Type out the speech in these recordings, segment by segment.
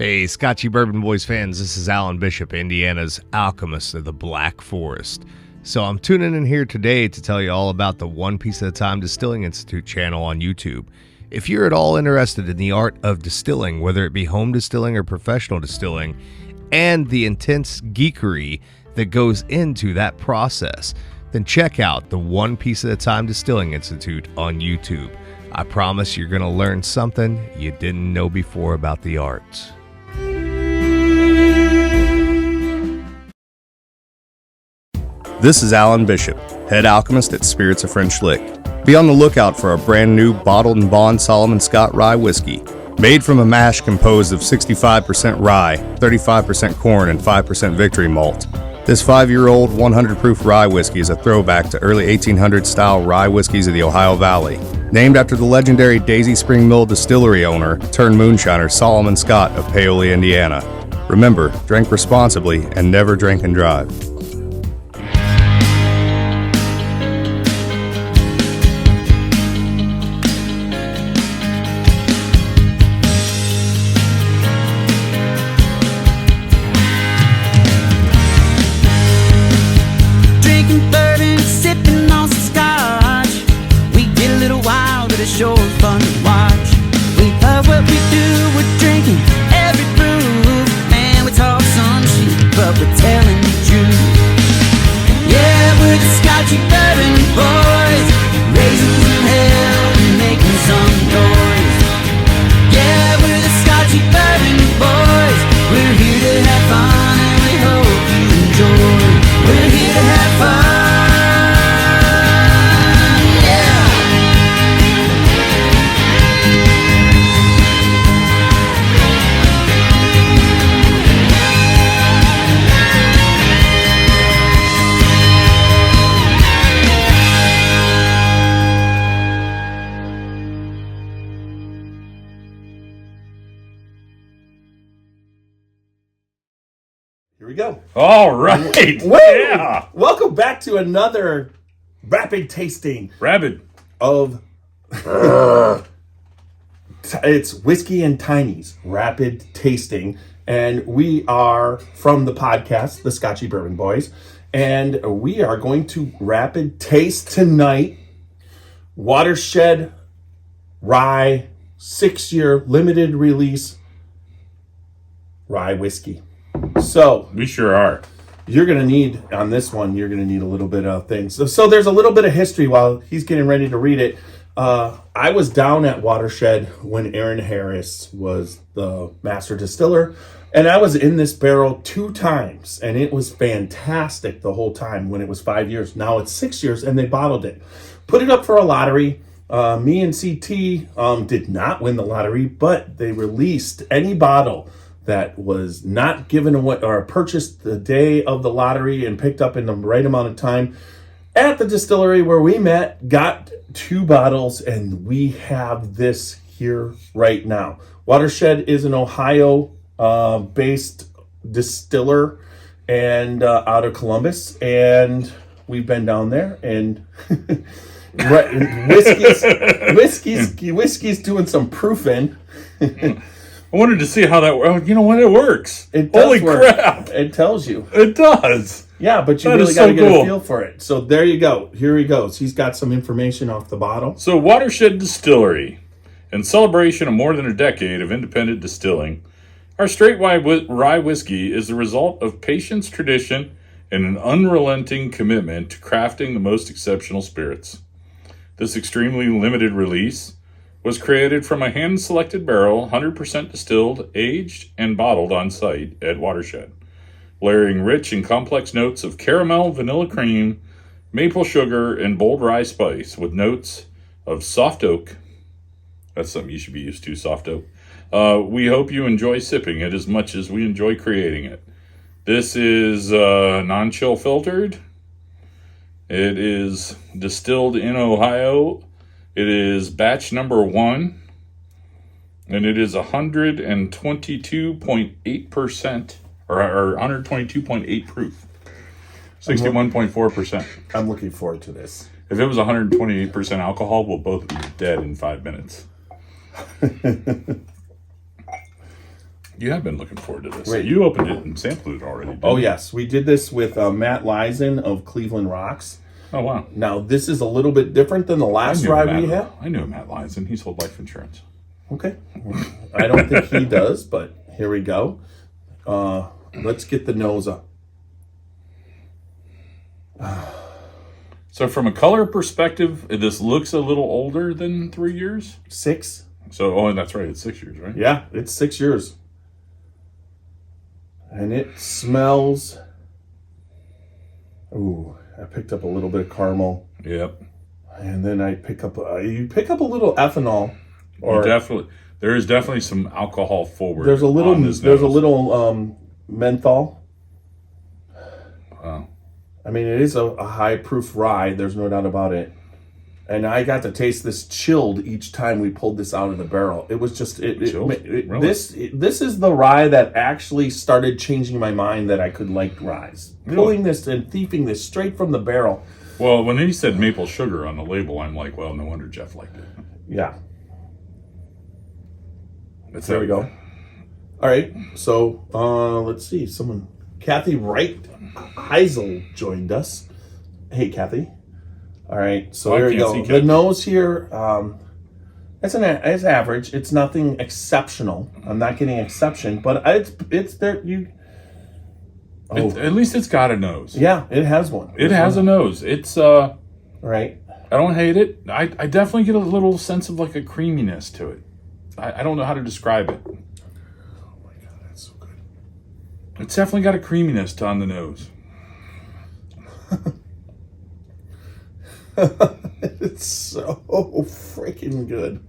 Hey, Scotchy Bourbon Boys fans, this is Alan Bishop, Indiana's alchemist of the Black Forest. So I'm tuning in here today to tell you all about the One Piece at a Time Distilling Institute channel on YouTube. If you're at all interested in the art of distilling, whether it be home distilling or professional distilling, and the intense geekery that goes into that process, then check out the One Piece at a Time Distilling Institute on YouTube. I promise you're going to learn something you didn't know before about the arts. This is Alan Bishop, head alchemist at Spirits of French Lick. Be on the lookout for our brand new bottled and bond Solomon Scott Rye Whiskey. Made from a mash composed of 65% rye, 35% corn, and 5% victory malt. This 5-year-old 100 proof rye whiskey is a throwback to early 1800s style rye whiskeys of the Ohio Valley. Named after the legendary Daisy Spring Mill distillery owner turned moonshiner Solomon Scott of Paoli, Indiana. Remember, drink responsibly and never drink and drive. Sure fun to watch. We love what we do, we're drinking every brew. Man, we talk some shit, but we're telling the truth. Yeah, we're the Scotchy Bourbon Boys, raising some hell and making some noise. Yeah, we're the Scotchy Bourbon Boys. We're here to have fun and we hope you enjoy. We're here to have fun. Here we go. All right. Woo! Yeah. Welcome back to another rapid tasting Rabid. of it's Whiskey and Tiny's rapid tasting, and we are from the podcast, the Scotchy Bourbon Boys, and we are going to rapid taste tonight Watershed Rye 6-year limited release Rye Whiskey. So We sure are. you're going to need, on this one, you're going to need a little bit of things. So there's a little bit of history while he's getting ready to read it. I was down at Watershed when Aaron Harris was the master distiller, and I was in this barrel 2 times, and it was fantastic the whole time when it was 5 years. Now it's 6 years, and they bottled it. Put it up for a lottery. Me and CT did not win the lottery, but they released any bottle that was not given away or purchased the day of the lottery and picked up in the right amount of time at the distillery where we met, got 2 bottles, and we have this here right now. Watershed is an Ohio based distiller and out of Columbus, and we've been down there, and whiskey's doing some proofing. I wanted to see how that works. You know what? It works. It does Holy work. crap. It tells you. It does. Yeah, but you That really is got to so get cool. a feel for it. So there you go. Here he goes. He's got some information off the bottle. So, Watershed Distillery, in celebration of more than a decade of independent distilling, our straight rye whiskey is the result of patience, tradition, and an unrelenting commitment to crafting the most exceptional spirits. This extremely limited release was created from a hand-selected barrel, 100% distilled, aged, and bottled on site at Watershed, layering rich and complex notes of caramel, vanilla cream, maple sugar, and bold rye spice with notes of soft oak. That's something you should be used to, soft oak. We hope you enjoy sipping it as much as we enjoy creating it. This is non-chill filtered. It is distilled in Ohio. It is batch number 1, and it is 122.8%, or 122.8 proof, 61.4%. I'm looking forward to this. If it was 128% alcohol, we'll both be dead in 5 minutes. You have been looking forward to this. Right. You opened it and sampled it already. Didn't Oh, you? yes. We did this with Matt Leisen of Cleveland Rocks. Oh, wow. Now, this is a little bit different than the last rye we had. I knew Matt Leisen. He sold life insurance. Okay. I don't think he does, but here we go. Let's get the nose up. So from a color perspective, this looks a little older than 3 years. 6. So, and that's right. It's 6 years, right? Yeah, it's 6 years. And it smells... Ooh, I picked up a little bit of caramel. Yep. And then I pick up... you pick up a little ethanol. Or There is definitely some alcohol forward. there's a little... on this There's a nose. little menthol. Wow. I mean, it is a high-proof rye. There's no doubt about it. And I got to taste this chilled each time we pulled this out of the barrel. It was just Chilled? Really? This is the rye that actually started changing my mind that I could like ryes. Really? Pulling this and thieving this straight from the barrel. Well, when he said maple sugar on the label, I'm like, well, no wonder Jeff liked it. Yeah, That's there we go. All right, so let's see. Kathy Wright Heisel joined us. Hey, Kathy. All right, so Oh, I here we can't go. see The Kathy. nose here, it's average. It's nothing exceptional. I'm not getting exception, but it's there. At least it's got a nose. Yeah, it has one. It has a nose. It's Right. I don't hate it. I definitely get a little sense of like a creaminess to it. I don't know how to describe it. Oh my god, that's so good. It's definitely got a creaminess on the nose. It's so freaking good.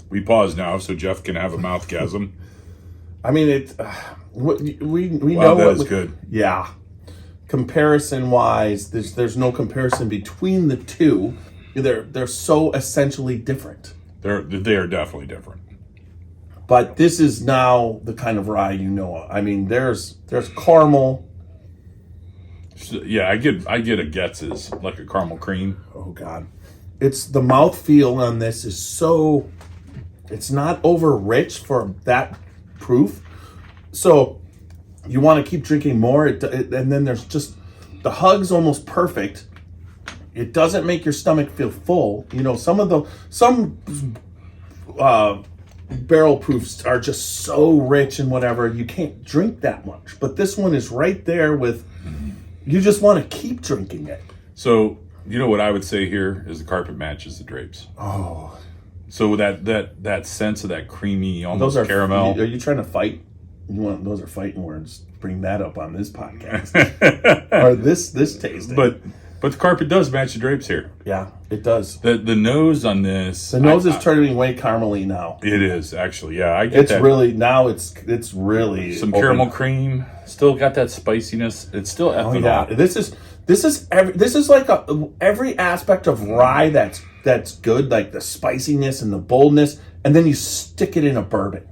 We pause now so Jeff can have a mouthgasm. I mean, we Wow, know that what is good. Yeah. Comparison wise, there's no comparison between the two. They're so essentially different. They are definitely different. But this is now the kind of rye you know. I mean, there's caramel. So, yeah, I get a Getz's, like a caramel cream. Oh god, it's the mouthfeel on this is so. It's not over rich for that proof, so you want to keep drinking more. And then there's just the hug's almost perfect. It doesn't make your stomach feel full. You know, some barrel proofs are just so rich and whatever you can't drink that much. But this one is right there with. You just want to keep drinking it. So, you know what I would say here is the carpet matches the drapes. Oh, So that sense of that creamy, almost those are caramel. Are you trying to fight? Those are fighting words. Bring that up on this podcast or this tasting. But the carpet does match the drapes here. yeah, it does. The nose on this. The nose is turning way caramely now. It is actually, yeah. I get It's that. really now. It's really Some open. caramel cream. Still got that spiciness. It's still Oh ethanol. yeah, this is like every aspect of rye that's good, like the spiciness and the boldness, and then you stick it in a bourbon.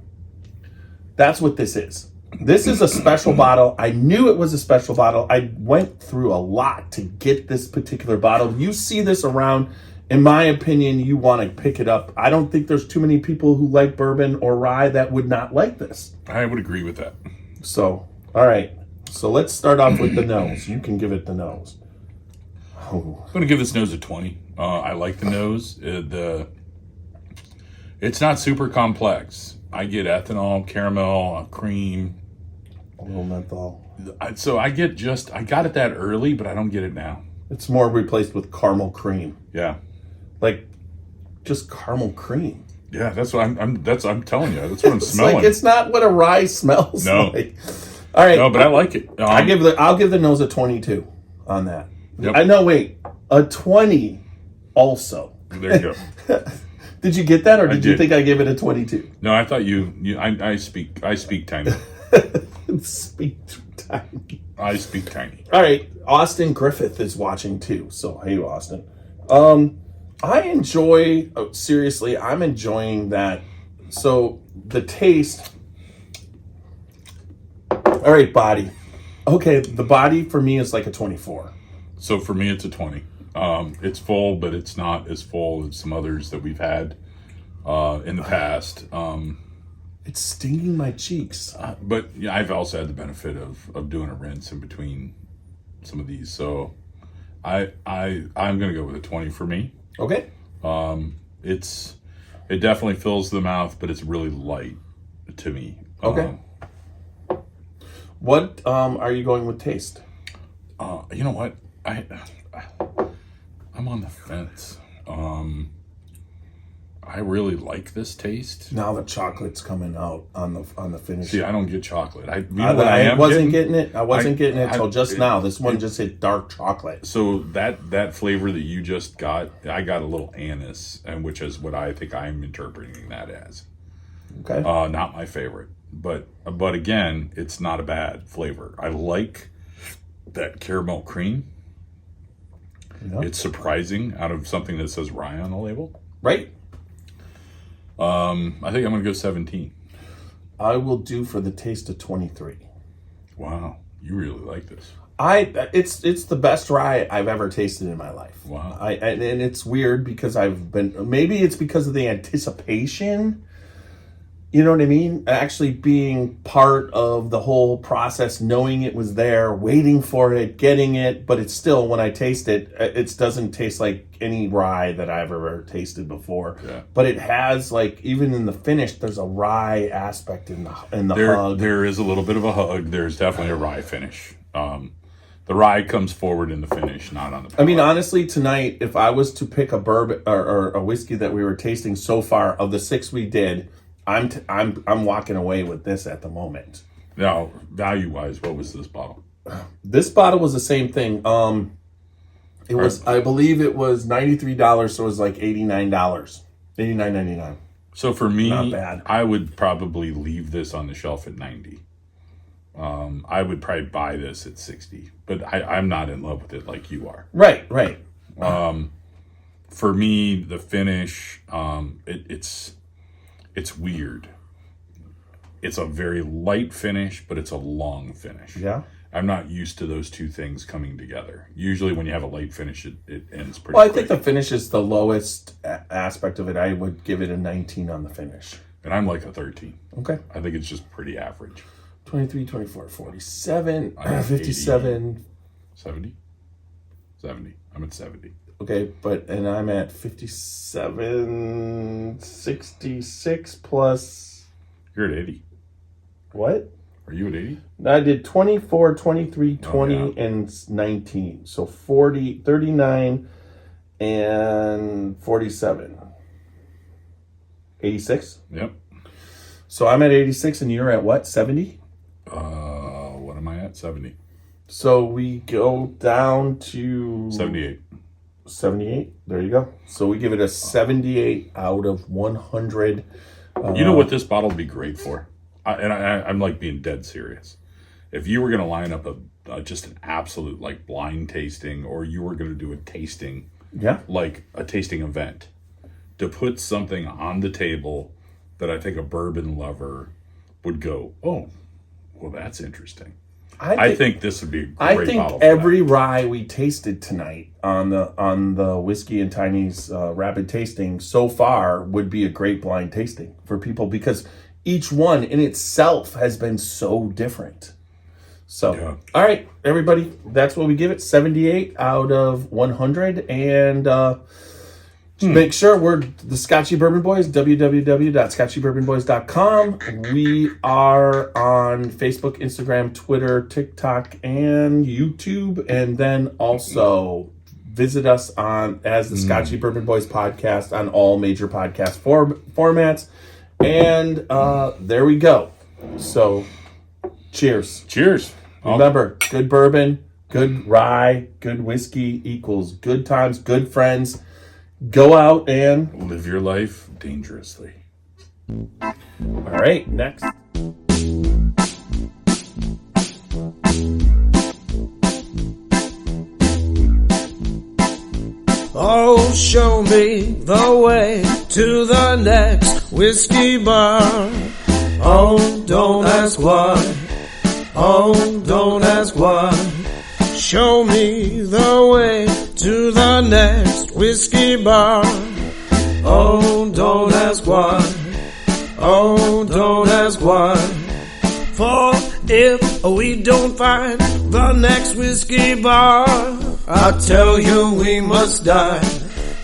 That's what this is. This is a special bottle. I knew it was a special bottle. I went through a lot to get this particular bottle. You see this around, in my opinion, you want to pick it up. I don't think there's too many people who like bourbon or rye that would not like this. I would agree with that. So, all right. So let's start off with the nose. You can give it the nose. Oh. I'm gonna give this nose a 20. I like the nose. It's not super complex. I get ethanol, caramel, cream. A little menthol. So I got it that early, but I don't get it now. It's more replaced with caramel cream. Yeah. Like, just caramel cream. Yeah, that's what I'm telling you. That's what I'm It's smelling. like, it's not what a rye smells No. like. All right. No, but I like it. I'll give the nose a 22 on that. Yep. I know, wait. A 20 also. There you go. Did you get that, or did you did. think I gave it a 22? No, I thought I speak tiny. Speak tiny. I speak tiny. All right, Austin Griffith is watching too. So hey, Austin. I enjoy. Seriously, I'm enjoying that. So the taste. All right, body. Okay, the body for me is like a 24. So for me, it's a 20. It's full, but it's not as full as some others that we've had in the past. It's stinging my cheeks. But yeah, I've also had the benefit of doing a rinse in between some of these. So I'm going to go with a 20 for me. Okay. It definitely fills the mouth, but it's really light to me. Okay. What are you going with taste? You know what? I'm on the fence. I really like this taste. Now the chocolate's coming out on the finish. See, I don't get chocolate. I wasn't getting it. I wasn't getting it until just now. This one just hit dark chocolate. So that flavor that you just got, I got a little anise, and which is what I think I'm interpreting that as. Okay. Not my favorite, but again, it's not a bad flavor. I like that caramel cream. Yeah. It's surprising out of something that says rye on the label. Right. I think I'm going to go 17. I will do for the taste of 23. Wow, you really like this. It's the best rye I've ever tasted in my life. Wow. And it's weird because maybe it's because of the anticipation. You know what I mean? Actually being part of the whole process, knowing it was there, waiting for it, getting it, but it's still, when I taste it, it doesn't taste like any rye that I've ever tasted before. Yeah. But it has, like, even in the finish, there's a rye aspect in the hug. There is a little bit of a hug. There's definitely a rye finish. The rye comes forward in the finish, not on the palate. I mean, honestly, tonight, if I was to pick a bourbon or a whiskey that we were tasting so far, of the 6 we did, I'm walking away with this at the moment. Now, value-wise, what was this bottle? This bottle was the same thing. It was, I believe it was $93, so it was like $89, $89.99. So for me, Not bad. I would probably leave this on the shelf at 90. I would probably buy this at 60, but I'm not in love with it like you are. Right. For me, the finish, it's weird. It's a very light finish, but it's a long finish. Yeah. I'm not used to those two things coming together. Usually when you have a light finish, it ends pretty Well, I quick. think the finish is the lowest aspect of it. I would give it a 19 on the finish. And I'm like a 13. Okay. I think it's just pretty average. 23, 24, 47, I'm at 57. 70? 70. I'm at 70. Okay, and I'm at 57, 66 plus... You're at 80. What? Are you at 80? I did 24, 23, 20, yeah. and 19. So 40, 39, and 47. 86? Yep. So I'm at 86 and you're at what? 70? What am I at? 70. So we go down to 78. 78. There you go. So we give it a 78 out of 100. You know what this bottle would be great for? I'm like being dead serious. If you were going to line up just an absolute like blind tasting, or you were going to do a tasting, Yeah. like a tasting event, to put something on the table that I think a bourbon lover would go, oh, well, that's interesting. I think this would be a great I think bottle for every rye we tasted tonight on the Whiskey and Tiny's rapid tasting so far would be a great blind tasting for people, because each one in itself has been so different. So, Yeah. All right, everybody, that's what we give it, 78 out of 100. And make sure we're the Scotchy Bourbon Boys, www.scotchybourbonboys.com. We are on Facebook, Instagram, Twitter, TikTok, and YouTube. And then also visit us as the Scotchy Bourbon Boys podcast on all major podcast formats. And there we go. So, cheers. Cheers. Remember, good bourbon, good rye, good whiskey equals good times, good friends. Go out and Live your life dangerously. all right, next. Oh, show me the way to the next whiskey bar. Oh, don't ask why. Oh, don't ask why. Show me the way to the next whiskey bar. Oh, don't ask why. Oh, don't ask ask why. For if we don't find the next whiskey bar, I tell you we must die.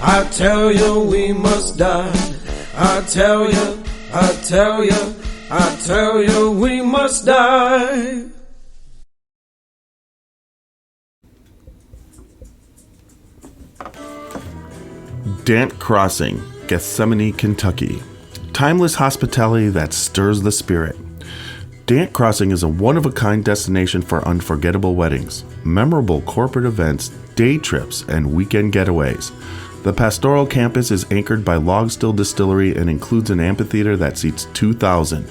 I tell you we must die. I tell you, I tell you, I tell you we must die. Dant Crossing, Gethsemane, Kentucky. Timeless hospitality that stirs the spirit. Dant Crossing is a one-of-a-kind destination for unforgettable weddings, memorable corporate events, day trips, and weekend getaways. The pastoral campus is anchored by Log Still Distillery and includes an amphitheater that seats 2,000,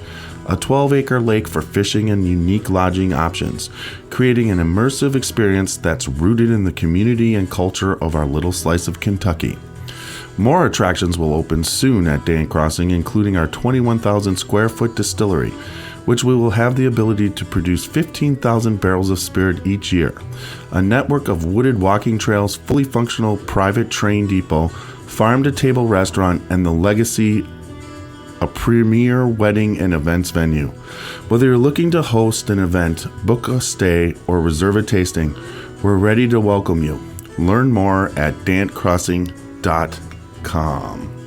a 12-acre lake for fishing and unique lodging options, creating an immersive experience that's rooted in the community and culture of our little slice of Kentucky. More attractions will open soon at Dant Crossing, including our 21,000 square foot distillery, which we will have the ability to produce 15,000 barrels of spirit each year, a network of wooded walking trails, fully functional private train depot, farm-to-table restaurant, and the Legacy, a premier wedding and events venue. Whether you're looking to host an event, book a stay, or reserve a tasting, we're ready to welcome you. Learn more at dantcrossing.com.